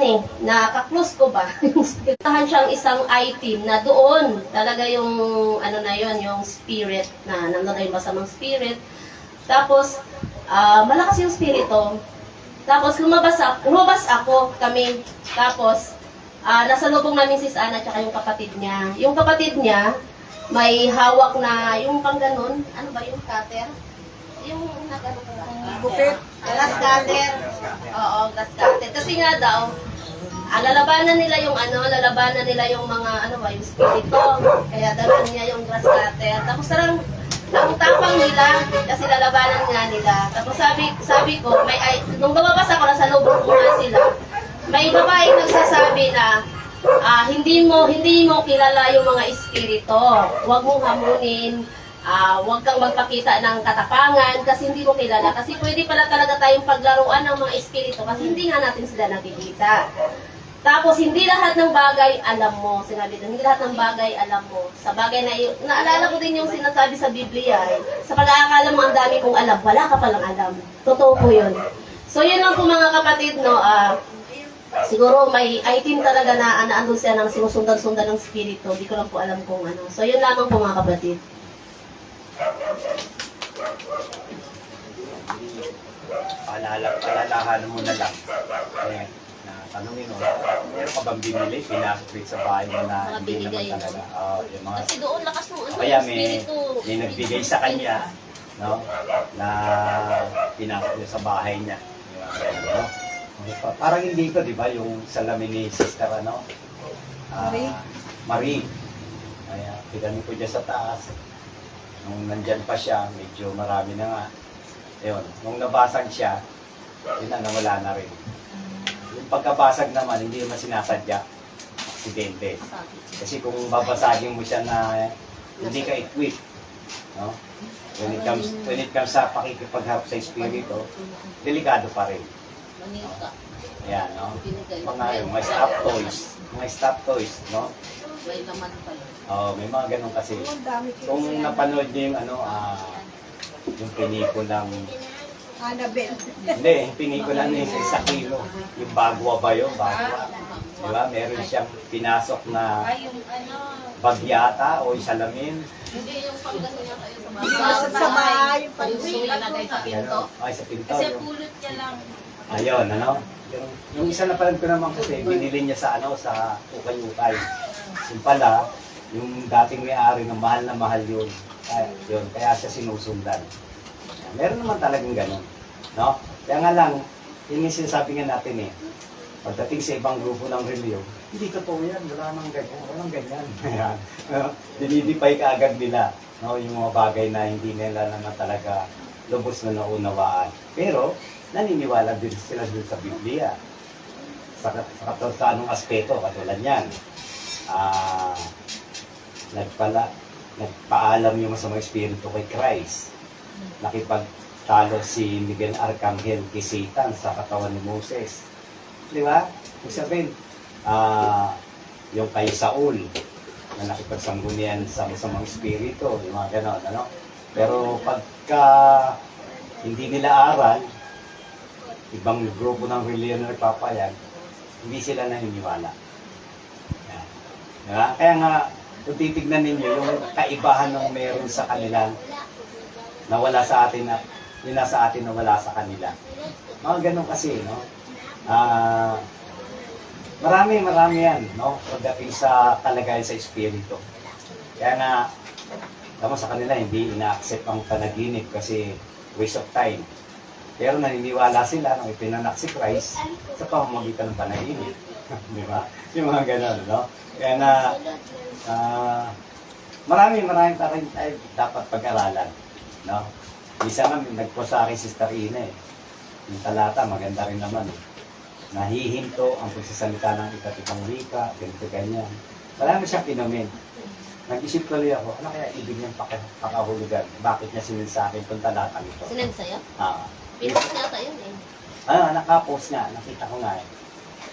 eh, naka-close ko ba? Tahan siyang isang item na doon talaga yung ano na yon, yung spirit na nandun na yung masamang spirit. Tapos malakas yung spirito. Tapos lumabas ako kami. Tapos nasa lubong namin si Ana at yung kapatid niya. Yung kapatid niya may hawak na yung pang ganun, ano ba yung cutter? Yung nagano Gupit. Glass cutter. Oo, glass cutter. Kasi nga daw, lalabanan nila yung lalabanan nila yung mga yung spirito. Kaya dalhan niya yung glass cutter. Tapos sarang ang tapang nila kasi lalabanan nga nila. Tapos sabi ko, nung lumabas ako nasa lubong ko nga sila, may babaeng nagsasabi na hindi mo kilala yung mga espiritu. Huwag mong hamunin. Huwag kang magpakita ng katapangan kasi hindi mo kilala. Kasi pwede pala talaga tayong paglaruan ng mga espiritu kasi hindi nga natin sila nakikita. Tapos, hindi lahat ng bagay alam mo. Sinabi doon, hindi lahat ng bagay alam mo. Sa bagay na naalala ko din yung sinasabi sa Biblia. Sa pag-aakala mo, ang dami kong alam. Wala ka palang alam. Totoo po yun. So, yun lang po mga kapatid, no. Siguro may item talaga na andun siya ng sinusundan-sundan ng spirito. Hindi ko lang po alam kung ano. So, yun lamang po mga kapatid. Alalahanan mo na lang. Na tanongin mo, meron ka bang binili, pinakit sa bahay mo na hindi naman talaga. Yung mga, Kasi doon lakas ng kaya spirito. may nagbigay sa kanya, no? Na pinakit sa bahay niya. No? Parang hindi ko, di ba, yung salamin ni Sister, Marie. Kaya, tignan ko dyan sa taas. Nung nandyan pa siya, medyo marami na nga. Ayun, nung nabasag siya, yun na, nawala na rin. Yung pagkabasag naman, hindi naman sinasadya. Aksidente. Kasi kung babasagin mo siya na hindi ka equip, no? When it comes sa pakikipagharap sa espiritu, delikado pa rin. Ayan, no? Mga stop toys, no? May laman pala. May mga ganun kasi. Kung napanood niyo yung yung pinikulang Annabelle. hindi, yung pinikulang na yung 1 kilo. Yung bagwa ba yun? Bagwa. Diba? Meron siyang pinasok na bagyata o salamin. Hindi yung pagkano niya kayo sa Pinasok sa bahay, yung ilagay sa pinto. Ay, sa pinto. Kasi pulot niya lang. Ayun, yung isa na pala ko naman kasi, binili niya sa sa ukay-ukay. Yung pala, yung dating may-ari ng mahal na mahal yun. Kaya siya sinusundan. Meron naman talagang ganun. No? Kaya nga lang, yun yung sinasabi nga natin pagdating sa ibang grupo ng reliyon, hindi totoo yan, walang ganyan. Dinidipay ka agad nila, no? Yung mga bagay na hindi nila naman talaga lubos na naunawaan. Pero, naniniwala din sila dun sa Biblia. Sa anong aspeto, katulad yan. Nagpaalam yung masamang espiritu kay Christ. Nakipagtalo si Miguel Arcangel kay Satan sa katawan ni Moses. Di ba? Ibig sabihin, yung kay Saul, na nakipagsanggunian sa masamang espiritu, yung mga ganon, Pero pagka hindi nila aral, ibang grupo ng reliyon na nagpapayag, hindi sila naniniwala. Diba? Kaya nga, kung titignan ninyo yung kaibahan ng meron sa kanila na wala sa atin na yun nasa atin na wala sa kanila. Mga ganun kasi, no? Marami yan, no? Pagdating sa kalagayan sa espiritu. Kaya nga, tama sa kanila, hindi ina-accept ang panaginip kasi waste of time. Pero naniniwala sila nung ipinanak si Christ sa pamamagitan ng panaginip. Di ba? Yung mga ganun, no? Kaya na, marami pa rin tayo dapat pag-aralan, no? Isa nga, nagpo sa akin Sister Ina yung talata, maganda rin naman nahihinto ang pagsasalita ng iba't ibang wika, ganito ganyan. Marami siyang pinumin. Nag-isip tuloy ako, ano kaya ibig niyang pakahulugan? Bakit niya sinil sa akin itong talata nito? Sinend sa'yo? Pinost niya ata yun nakapost nga, nakita ko nga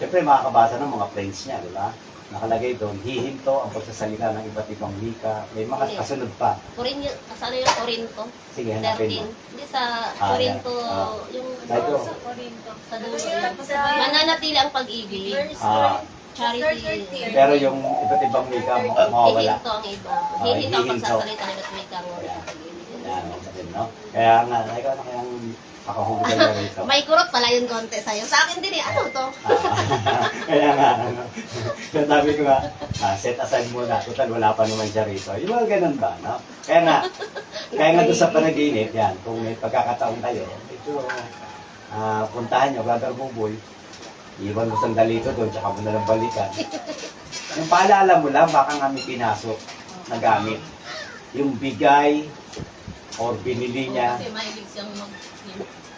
Siyempre makakabasa ng mga friends niya, di ba? nakalagay doon, hihinto ang pagsasalita ng iba't ibang wika. May mga Hindi. kasunod pa. Corinto, ano yung Corinto? Sige, hanapin 13. mo. Hindi sa Ah, Corinto, yan. yung Kahit ko. sa Corinto. Sa dulo. Mananatili ang pag-ibig. Charity. Pero yung iba't ibang wika mawawala. Hihinto ang iba. Ah, Hihinto ang hihinto. pagsasalita ng iba't wika mo. Yan, din, no? Kaya nga, ikaw na kayang makahulugan na rito. May kurot pala yung konti sa'yo. Sa akin din eh. Ano to? Kaya nga, ano, kaya sabi ko nga, set aside muna, total wala pa naman siya rito. Yung mga ganun ba, no? Kaya nga doon sa panaginip, yan, kung may pagkakataon kayo, ito, puntahan nyo, Brother Buboy, iwan mo sandali ito doon, tsaka mo na lang balikan. Yung paalala mo lang, baka nga may pinasok na gamit. Yung bigay, or binili niya, Kasi mahilig siyang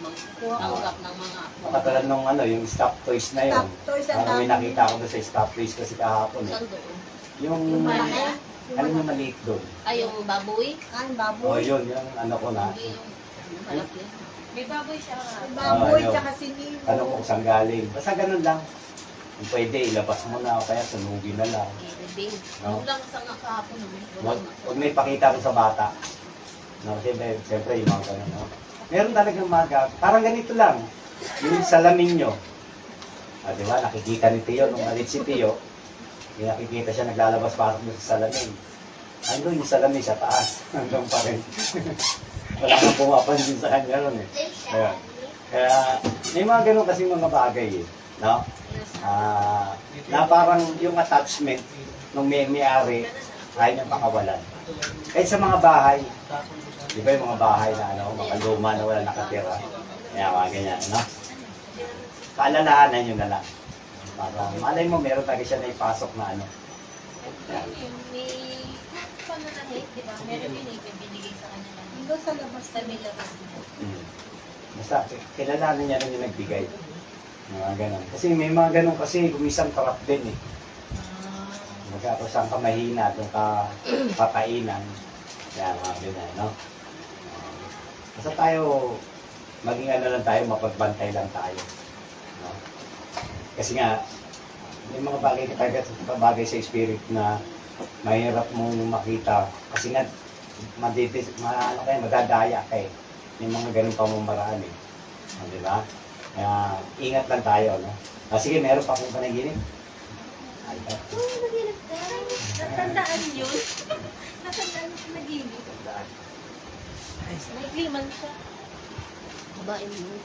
magtanggap ng mga katulad nung ano, yung stop toys na yun. Stop toys ang Parang may dami. nakita ko doon sa stop toys kasi kahapon. Eh. saan doon. Yung, malaki? ano yung maliit doon? Ay, yung baboy. Ay, O baboy. yun, yung ano ko na. Hindi yung malaki. May baboy siya. Baboy, yun. tsaka sinimo. Ano kung saan galing. Basta ganun lang. Kung pwede, ilabas mo na o kaya sunugin na lang. Ibig. No? Yung lang sa nakahapon naman. Huwag may pakita ko sa bata. No, siyempre yung mga ganun, no? Meron talagang mga parang ganito lang. Yung salamin nyo. Di ba, nakikita ni Tio, nung malit si Tio, yung nakikita siya naglalabas parang sa salamin. Ano yung salamin sa taas? Hanggang pa rin. Wala kang pumapansin sa kanya ron eh. Kaya may mga ganun kasi mga bagay eh. No? Na parang yung attachment ng may-ari ayaw niyang pakawalan. Kahit sa mga bahay, di ba yung mga bahay na ano, mga luma na wala nakatira. Kaya mga ganyan, no? Paalalahanan nyo na lang. Para malay mo, meron talaga siya na ipasok na ano. Yan. May pananahit, di ba? Meron yun binigay sa kanya lang. Doon sa labas. Sa may labas niya. Basta, kilalanin niya rin yung nagbigay. Mga ganun. Kasi may mga ganun kasi, gumisang tarap din eh. Kung saan ka mahina, doon ka papainan. Kaya mga ganyan, no? Basta tayo, maging ano lang tayo, mapagbantay lang tayo. No? Kasi nga, may mga bagay sa spirit na mahirap mong makita. Kasi nga, madadaya ka eh. May mga ganun pamamaraan eh. Di ba? Kaya, ingat lang tayo, no? Sige, meron pa akong panaginip. Ay, Natandaan yun. Natandaan yung panaginip. May kliman siya. Babae mo.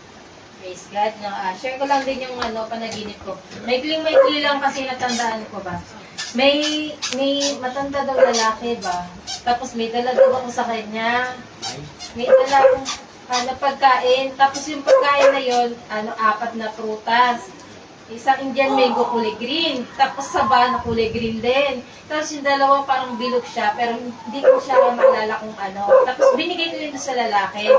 Praise God. No? Share ko lang din yung panaginip ko. May lang kasi natandaan ko ba. May matanda daw lalaki ba. Tapos may dala daw ako sa kanya. May dala akong pagkain. Tapos yung pagkain na yon 4 na prutas. Isang Indian mango kulay green. Tapos saba na kulay green din. Tapos yung dalawa parang bilog siya. Pero hindi ko siya maalala kung ano. Tapos binigay ko yun sa lalaki.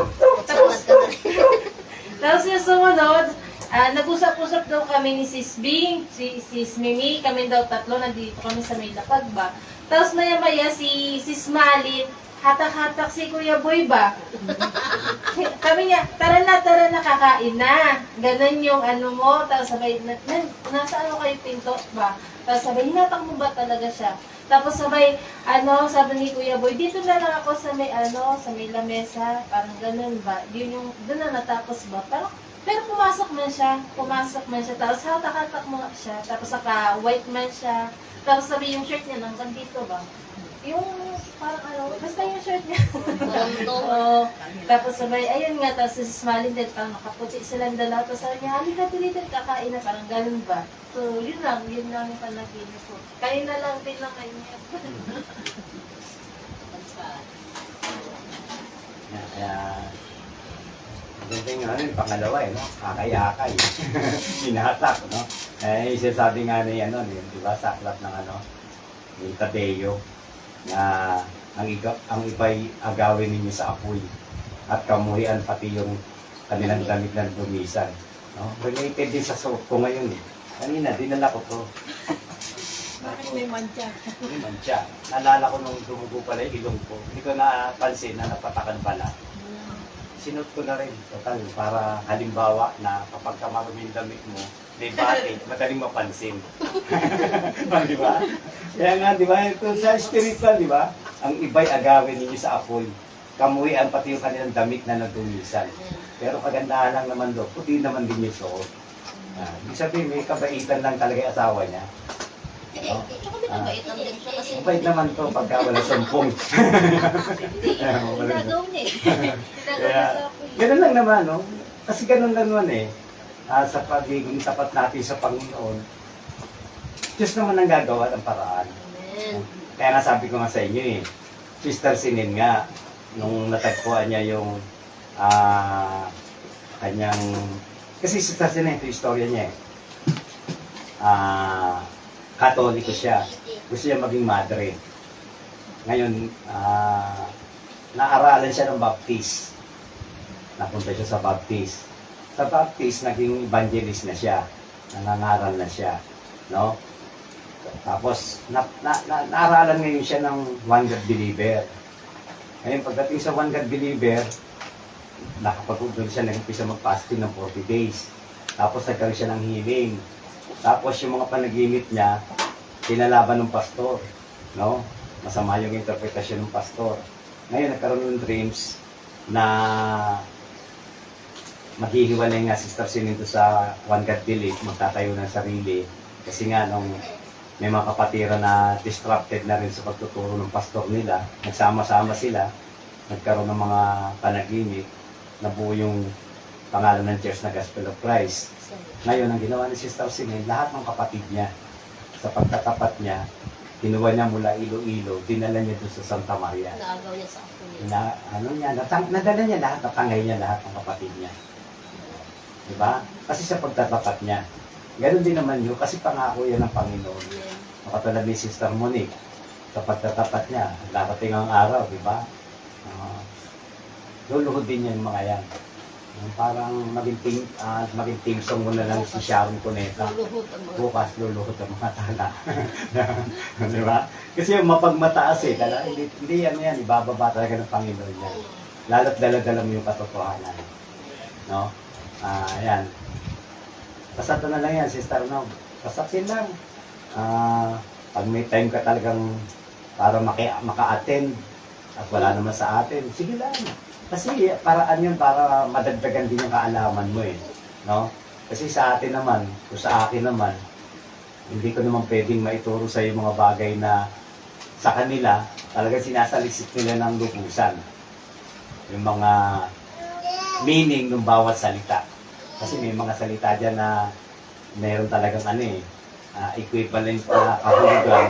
Tapos yung sumunod, nag-usap-usap daw kami ni Sis Bing, Sis Mimi, kami daw 3, nandito kami sa may lapag ba. Tapos maya-maya si Sis Malin, hatak-hatak si Kuya Boy ba? Kami niya, tara na, kakain na. Ganon yung ano mo, tapos sabay, nasa ano kayo pinto ba? Tapos sabay, hinatang mo ba talaga siya? Tapos sabay, sabi ni Kuya Boy, dito na lang ako sa may sa may lamesa, parang ganun ba? Yun yung, doon na natapos ba? Pero pumasok man siya, tapos hatak-hatak mo siya, tapos saka white man siya, tapos sabi yung shirt niya hanggang dito ba? Yung parang basta yung shirt niya. Oo. Tapos sabay, ayun nga, tapos si Smalin din, parang nakaputi silang dalawa, tapos sabi niya, halika dito, kakain na, parang ganun ba? So, yun lang yung panaginip ko. Kain na lang din lang kanya. Kaya, yung ano, yung pangalawa eh, no? Kakay-akay. Hinatak, no? Isasabi nga ni, di ba, sa aklat ng ni Tadeo, na ang iba'y agawin ninyo sa apoy at kamuhian pati yung kanilang damit ng dumisan. No? Related din sa suot ko ngayon eh. Kanina, dinala ko to. Bakit may mantya? May mantya. Naalala ko nung dumugo pala yung ilong ko. Hindi ko napansin na napatakan pala. sinot ko na rin. Total, para halimbawa na kapag marumi yung damit mo, may batik, madaling mapansin. Di ba? Kaya nga, di ba? Ito sa spiritual, di ba? Ang iba'y agawin ninyo sa apoy. Kamuhian pati yung kanilang damit na nadumisan. Pero kagandahan lang naman doon, puti naman din yung suot. Ibig sabihin, may kabaitan lang talaga yung asawa niya. No? Tsaka may kabaitan din siya kasi Mabait naman to pagka wala sumpong. Ginagaw niya eh. Kaya, ganun lang naman, no? Kasi ganun lang naman eh. Sa pagiging tapat natin sa Panginoon, Diyos naman ang gagawa ng paraan. Amen. Kaya nga sabi ko nga sa inyo eh, Sister Sinin nga, nung natagpuan niya yung kanyang, kasi Sister Sinin, ito yung istorya niya eh. Katoliko siya. Gusto niya maging madre. Ngayon, naaralan siya ng Baptist. Napunta siya sa Baptist. Sa Baptist, naging evangelist na siya. Nangangaral na siya. No? Tapos, naaralan ngayon siya ng One God Believer. Ngayon, pagdating sa One God Believer, nakapag-doon siya, nag-umpisa mag-fasting ng 40 days. Tapos, nagkaroon siya ng healing. Tapos, yung mga panaginip niya, pinalaban ng pastor. No? Masama yung interpretasyon ng pastor. Ngayon, nagkaroon ng dreams na maghihiwalay nga Sister Sininto sa One God Belief, magtatayo ng sarili. Kasi nga, nung may mga kapatiran na disrupted na rin sa pagtuturo ng pastor nila, nagsama-sama sila, nagkaroon ng mga panaginip, nabuo yung pangalan ng Church na Gospel of Christ. Ngayon, ang ginawa ni Sister Sinin, lahat ng kapatid niya, sa pagtatapat niya, kinuha niya mula Iloilo, dinala niya doon sa Santa Maria. Naagaw niya sa ako niya. Nadala niya lahat, natangay niya lahat ng kapatid niya. Diba? Kasi sa pagtatapat niya. Ganon din naman yun, kasi pangako yan ng Panginoon. Katulad ni Sister Monique, sa pagtatapat niya, darating ang araw, diba? Luluhod din niya yung mga yan. Parang maging team song mo na lang si Sharon Cuneta. Luluhod ang mga. Bukas luluhod ang mga tala. Di ba? Kasi yung mapagmataas eh. Hindi yan, ibababa talaga ng Panginoon yan. Lalo't dala-dala mo yung katotohanan. No? Ayan. Basta ito na lang yan, Sister Nog. Basta lang. Pag may time ka talagang para maka-attend at wala naman sa atin, sige lang. Kasi paraan yun para madagdagan din yung kaalaman mo eh. No? Kasi sa atin naman, o sa akin naman, hindi ko naman pwedeng maituro sa yung mga bagay na sa kanila, talagang sinasaliksik nila ng lubusan. Yung mga meaning ng bawat salita. Kasi may mga salita dyan na meron talagang equivalent na kahulugan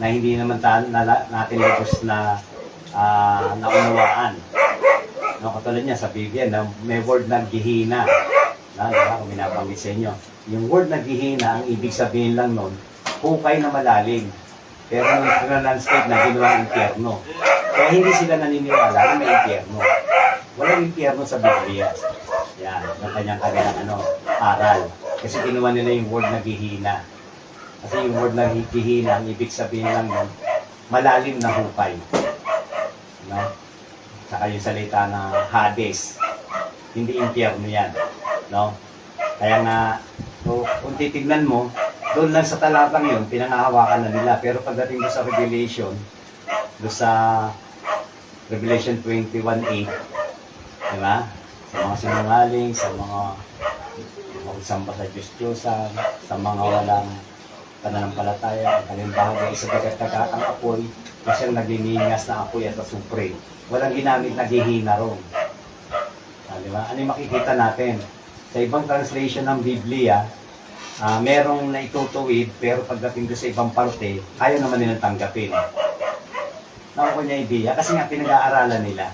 na hindi naman natin lubos na naunawaan. No, katulad niya sa Biblia, na may word na gihina. Kung binabanggit sa inyo. Yung word na gihina, ang ibig sabihin lang nun, hukay na malalim. Pero nung translate na ginawa impyerno. Kaya hindi sila naniniwala na may impyerno. Walang impyerno sa Biblia. Yan, ng kanyang aral. Kasi ginawa nila yung word na gihina. Kasi yung word na gihina, ang ibig sabihin lang nun, malalim na hukay. No? Saka yung salita na Hades, hindi impyerno yan. No? Kaya nga, kung titignan mo, doon lang sa talatang yun, pinangahawakan na nila. Pero pagdating doon sa Revelation, doon sa Revelation 21:8, di ba? Sa mga sinungaling, sa mga magsamba sa Diyos-Diyosan, sa mga walang pananampalataya, ang kanilang bahagi sa dagat-dagatang apoy, kasi ang nagliningas na apoy at asupre. Walang ginamit na gihina ron. Di ba? Ano yung makikita natin? Sa ibang translation ng Biblia, merong naitutuwid, pero pagdating doon sa ibang parte, ayaw naman nilang tanggapin. Nakuha niya idea, kasi nga pinag-aaralan nila.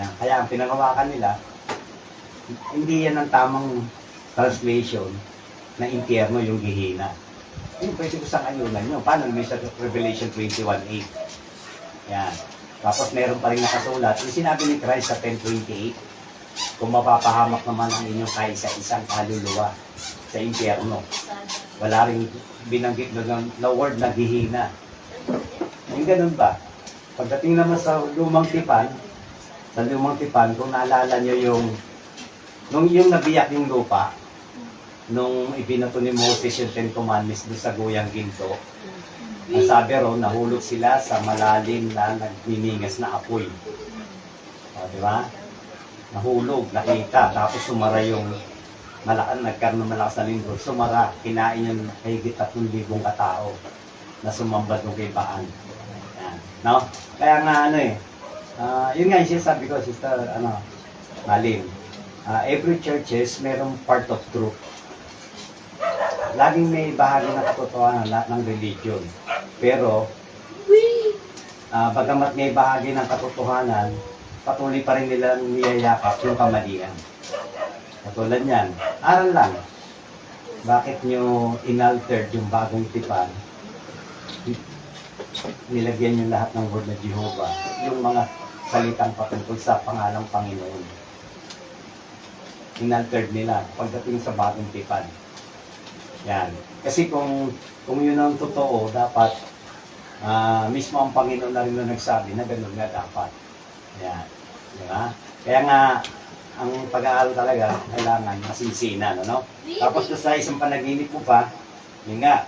Yan. Kaya ang pinangawakan nila, hindi yan ang tamang translation na impyerno yung gihina. Yung pwede ko sa kanyunan nyo. Paano may sa Revelation 21:8? Yan. Tapos meron pa rin nakasulat. Yung sinabi ni Christ sa 10:28, kung mapapahamak naman ang inyong kaisa-isang kaluluwa sa impyerno. Wala rin binanggit doon na word na gihina. Yung ganun ba? Pagdating naman sa lumang tipan, Sa lumang tipan, kung naalala nyo yung nabiyak yung lupa, nung ibinato ni Moses yung Ten Commandments doon sa guyang ginto, ang sabi ro, nahulog sila sa malalim na nagniningas na apoy. O, di ba? Nahulog, nakita, tapos sumara yung nagkaroon ng malakas na lindol. Sumara, kinain yung higit 3,000 katao na sumambad ng kay Baan. Yan. No? Kaya nga yun nga yung sinasabi ko, Sister, Malin. Every churches, merong part of truth. Laging may bahagi ng katotohanan lahat ng religion. Pero, bagamat may bahagi ng katotohanan, patuloy pa rin nilang niyayakap yung kamalian. Katulad yan, aral lang. Bakit nyo inaltered yung bagong tipan? Nilagyan nyo lahat ng word na Jehovah, yung mga salitang patungkol sa pangalang Panginoon. Inaltered nila pagdating sa bagong tipan. Yan. Kasi kung yun ang totoo, dapat mismo ang Panginoon na rin na nagsabi na gano'n nga dapat. Yan. Diba? Kaya nga, ang pag-aaral talaga, kailangan masinsinan, ano? Tapos sa isang panaginip mo pa, yun nga,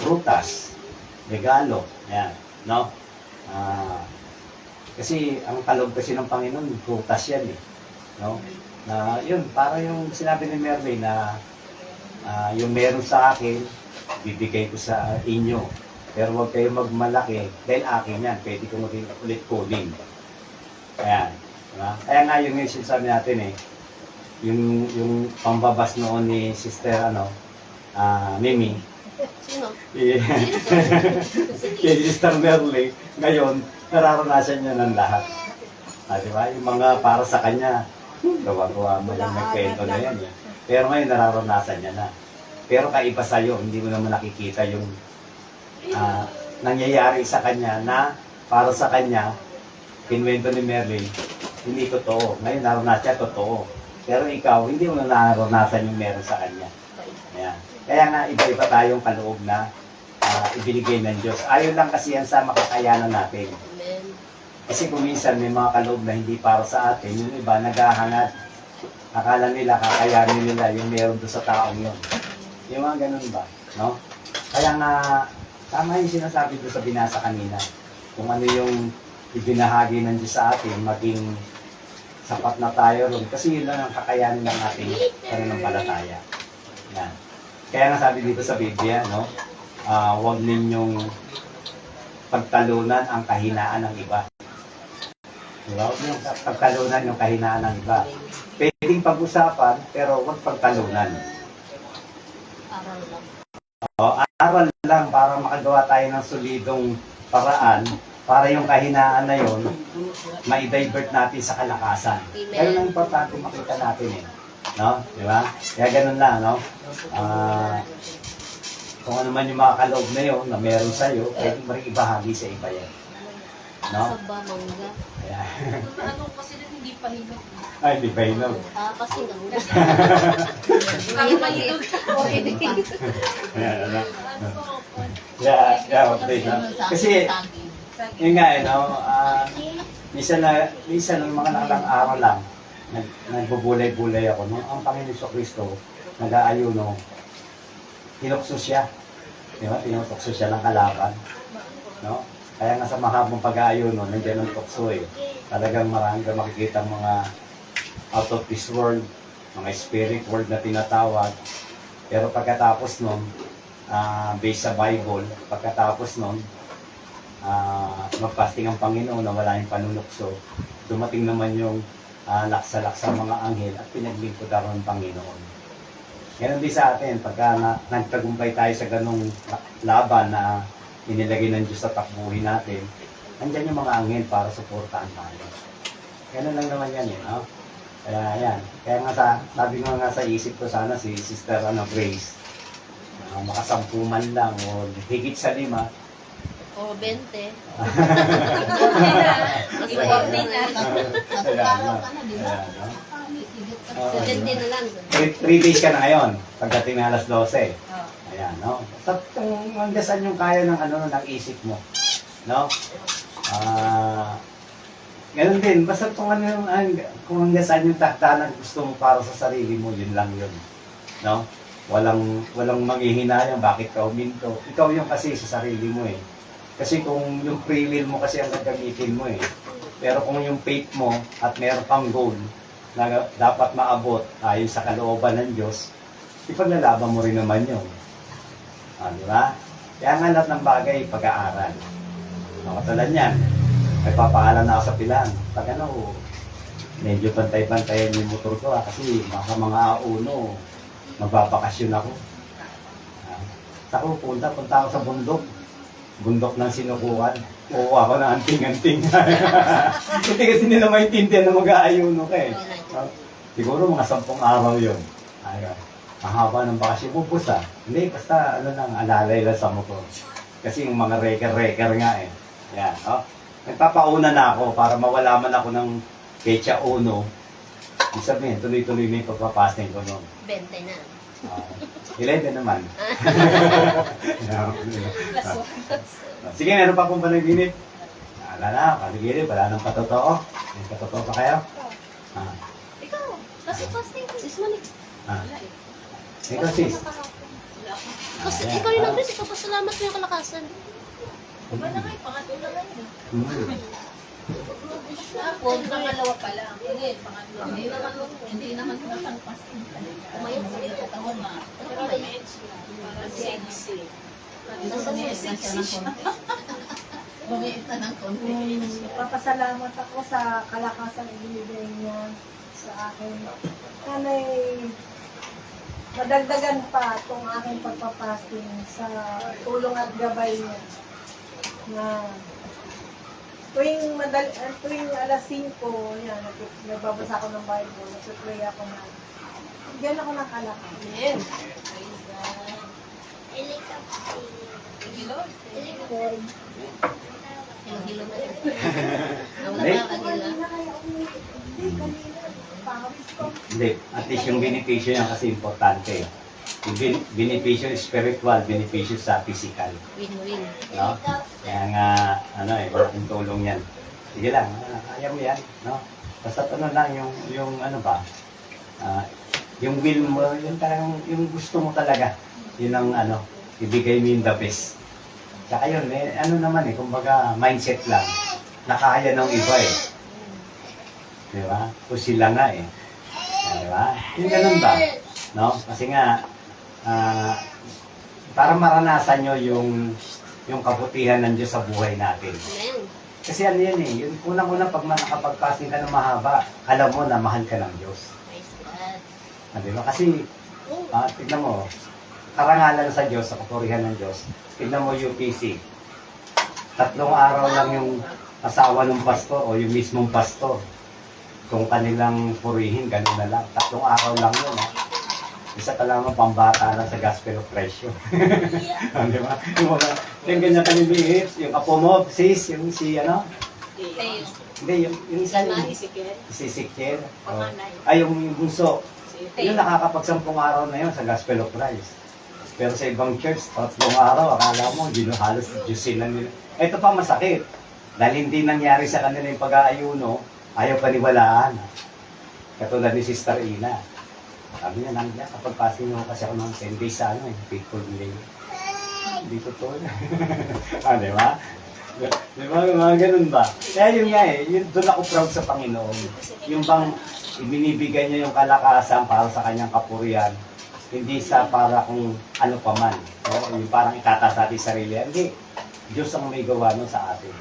prutas, regalo, yan, no? Kasi ang kaloob kasi ng Panginoon, prutas yan eh, no? Na yun, para yung sinabi ni Merlin na yung meron sa akin, bibigay ko sa inyo. Pero huwag kayo magmalaki, dahil akin yan, pwede ko ulit kunin. Ayan. Diba? Kaya nga yung sinasabi natin yung pambabas noon ni Sister Mimi, Sino? kay Sister Merlin, ngayon, nararanasan niya ng lahat. Diba? Yung mga para sa kanya, gawa-gawa mo yung nagkwento na yan. Pero ngayon, nararanasan niya na. Pero kaiba sa'yo, hindi mo naman nakikita yung nangyayari sa kanya na para sa kanya, kinwento ni Merlin, hindi totoo. Ngayon, naranasan siya, totoo. Pero ikaw, hindi mo na naranasan yung meron sa kanya. Ayan. Kaya nga, iba-iba tayong kaloob na ibinigay ng Diyos. Ayon lang kasi yan sa makakayanan natin. Amen. Kasi kung minsan may mga kaloob na hindi para sa atin, yung iba naghahangad. Akala nila, kakayanin nila yung meron doon sa taong yun. Yung mga ganun ba? No? Kaya nga, tama yung sinasabi doon sa binasa kanina. Kung ano yung ibinahagi ng Diyos sa atin, maging sapat na tayo ron. Kasi yun lang ang kakayanin ng ating pananampalataya. Yan. Kaya nga sabi dito sa Biblia, no? Huwag ninyong pagtalunan ang kahinaan ng iba. Diba? Huwag ninyong pagtalunan yung kahinaan ng iba. Pwedeng pag-usapan, pero huwag pagtalunan. Aral lang. Aral lang para makagawa tayo ng solidong paraan para yung kahinaan na yun, ma-divert natin sa kalakasan. Amen. Ganun ang importante makita natin eh. No? Di ba? Kaya ganun lang, no? Kung ano man yung mga kaloob na yun, na meron sa'yo, pwede mo rin ibahagi sa iba yan. No? Sa mangga. Kaya, Ano kasi hindi pa hinog. ay, di ba yun? No? Kasi nangga. Ang mahinog. Ayan, ano? Yeah, okay, no? Kasi, yun nga, no? Minsan ng mga nakalang araw lang, nagbubulay-bulay ako, no? Ang Panginoon Kristo, nag-aayuno, tinukso siya. Di ba? Tinukso siya ng kalaban. No? Kaya nga sa mahabang pag-aayuno, nandiyan ang tukso eh. Talagang marami ka makikita mga out of this world, mga spirit world na tinatawag. Pero pagkatapos nun, based sa Bible, pagkatapos nun, magpasting ang Panginoon na wala yung panunukso, dumating naman yung laksa-laksa mga anghel at pinaglingkod ng Panginoon. Ganon din sa atin, pagka nagtagumpay tayo sa ganong laban na inilagay ng Diyos sa takbuhin natin, andyan yung mga anghel para suportahan tayo. Ganon lang naman yan eh, no? Kaya yan. Kaya nga sabi ko nga sa isip ko sana si Sister Grace, makasampu man lang o higit sa 5, O 20. Ayan, 70 na lang. 3 days ka na ngayon, pagdating na alas 12. Ayan, no? So, hanggasan yung kaya ng ng isip mo. No? Ganun din, basta kung ano yung, kung hanggang saan yung taktanan gusto mo para sa sarili mo, yun lang yun. No? Walang manghihinayang bakit ka huminto. Ikaw yung kasi sa sarili mo eh. Kasi kung yung free will mo kasi ang gagamitin mo eh. Pero kung yung faith mo at meron pang goal na dapat maabot ayon sa kalooban ng Diyos, ipaglalaban mo rin naman yun. Di ba? Kaya nga lahat ng bagay, pag-aaral. Katulad yan, may papaalam na ako sa pilan. Pag medyo pantay-pantayan yung motor ko kasi mga auno, magbabakasyon ako. Ako, punta ako sa bundok. Bundok ng sinukuhan. Oo, ako na anting-anting. Hindi kasi nila maintindihan na mag-aayuno ka eh. Siguro mga 10 araw yun. Mahaba ng bakasyon. Pupus Hindi, basta alalay lang sa motor. Kasi yung mga reker nga eh. Yan, nagpapauna na ako para mawala man ako ng pecha uno. Ibig sabihin, tuloy-tuloy may pagpapasning ko noon. 20 na. 11 naman. Plus 1. Sige, meron pa akong panaginip. Wala na, panaginip, wala nang patotoo. May patotoo pa kayo? Ikaw, kasi fasting. Sis mo ni. Ikaw sis. Kasi ikaw yung nag-ris, ikaw pasalamat mo yung kalakasan. Iba na kayo, pangatlo na ngayon. Ako, Pangalawa pa lang. Hindi, pangatlo. Hindi naman nakapasting. Umayon sa iyo. Katawan na. Para sexy. Bumiit na ng konti. Papasalamat ako sa kalakasan na binibigay niya sa akin. Sana'y madagdagan pa itong aking pagpapasting sa tulong at gabay niya. Na tuwing alas 5, yan, nagbabasa ako ng Bible, nagpapray ako na bigyan ako ng kalakasan. Amen. Lord. Hilo-hilo na yun. Hindi. Nawala ka nila. Kanina kaya umiit. Hindi, kanina. Pawis ko. Hindi, at least yung benepisyo yan kasi importante. Yung benepisyo spiritual, benepisyo sa physical. Win-win. No? Kaya nga, malaking tulong yan. Sige lang, kaya mo yan, no? Basta lang, yung yung will mo, yung talagang, yung gusto mo talaga, yun ang ibigay mo yung the best. Tsaka yun, kumbaga, mindset lang, nakaya ng iba eh. Di ba? O sila nga eh. Di ba? Yung ganun ba? No? Kasi nga, para maranasan nyo yung kabutihan ng Diyos sa buhay natin. Amen. Kasi yan eh, yung unang-unang pag nakapag-fasting ka ng mahaba, alam mo na mahal ka ng Diyos. Praise God. Di ba? Kasi, tignan mo, karangalan sa Diyos, sa kapurihan ng Diyos, tignan mo UPC. 3 araw lang yung asawa ng pastor o yung mismong pastor. Kung kanilang purihin, gano'n na lang. 3 araw lang yun. Isa ka lang pambata lang sa gospel of Christ yun. Di ba? Yung ganyan kaliliit, yung apo mo, sis, yung hindi, yung isa yung si Sikiel. Ay, yung bunso. Yung nakakapag-10 araw na yun sa gospel of Christ. Pero sa ibang church, 3 araw, akala mo, halos Diyos sila nila. Ito pa masakit. Dahil hindi nangyari sa kanila yung pag-aayuno, ayaw paniwalaan. Katulad ni Sister Ina. Sabi niya, nandiyan, kapag passing mo kasi ako ng 10 days sa faithful delay. Hindi totoo na. Di ba? Di ba? Mga ganun ba? Kaya yun nga doon ako proud sa Panginoon. Yung bang ibinibigay niya yung kalakasan para sa kanyang kapurihan, hindi sa para kung ano pa man. No? Yung parang itataas natin sarili. Hindi. Diyos ang may gawa nun sa atin.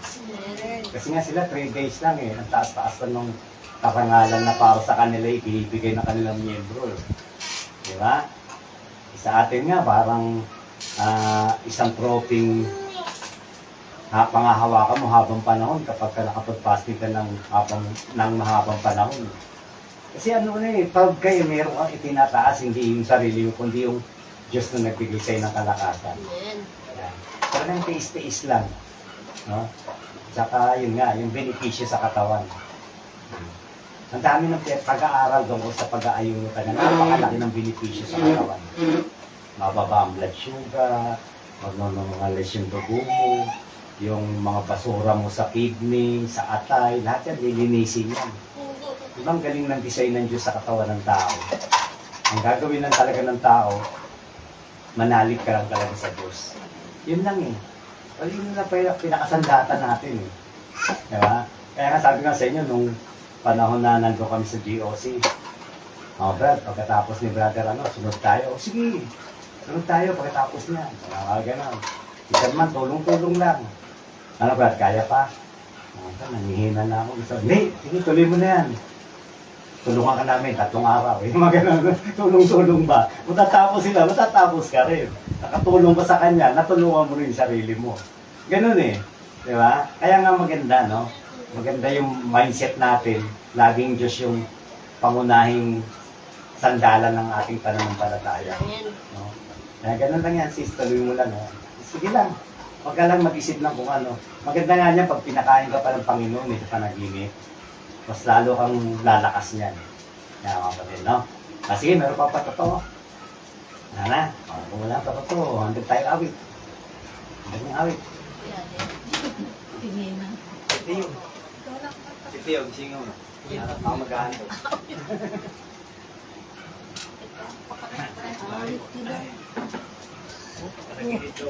Kasi nga sila 3 days lang ang taas-taas na nung karangalan na para sa kanila ibibigay ng kanilang miyembro. Di ba? Sa atin nga parang isang troping pangahawakan mo habang panahon kapag ka nakapag-fasting ka ng mahabang panahon. Kasi proud kayo, meron kang itinataas, hindi yung sarili mo, kundi yung Diyos na nagbigay sa'yo ng kalakasan. Amen. Yan. Parang tiis-tiis lang. No? Tsaka yun nga, yung benepisyo sa katawan. Ang dami ng pag-aaral doon sa pag-aayuno ka na napakalaki ng benepisyo sa katawan. Mababa ang blood sugar, magnonormalize yung dugo mo, yung mga basura mo sa kidney, sa atay, lahat yan, lilinisin yan. Ibang galing ng design ng Diyos sa katawan ng tao. Ang gagawin lang talaga ng tao, manalig ka lang talaga sa Diyos. Yun lang eh. O yun na pinakasandatan natin eh. Diba? Kaya nga sabi nga sa inyo, nung panahon na nandun kami sa GOC, Brad, pagkatapos ni brother, sunod tayo. O sige, sunod tayo pagkatapos niya. Gano'n. Isa naman, tulong-tulong lang. Ano Brad, kaya pa? Nanghihina na ako. Hindi, sige, tuloy mo na yan. Tulungan ka namin, 3 araw. Yung mga gano'n, tulong-tulong ba? Matatapos sila, matatapos ka rin. Nakatulong ka sa kanya, natulungan mo rin yung sarili mo. Ganun eh. Di ba? Kaya nga maganda, no? Maganda yung mindset natin. Laging Diyos yung pangunahing sandalan ng ating pananampalataya. Ayan. No? Kaya ganun lang yan, sis. Tuloy mo lang. No? Sige lang. Huwag ka lang mag-isip ng kung ano. Maganda nga niya pag pinakain ka pa ng Panginoon, ito panaginip. Mas lalo kang lalakas niyan. Yan mga kapatid, no? Sige, meron pa totoo. Na. Kung wala pa totoo, hanggang tayo awit. Hanggang yung awit. Tingin na. Ito yun. Ito yun, gising mo. Harap ako mag-ahanto. Awit ka daw. Dito.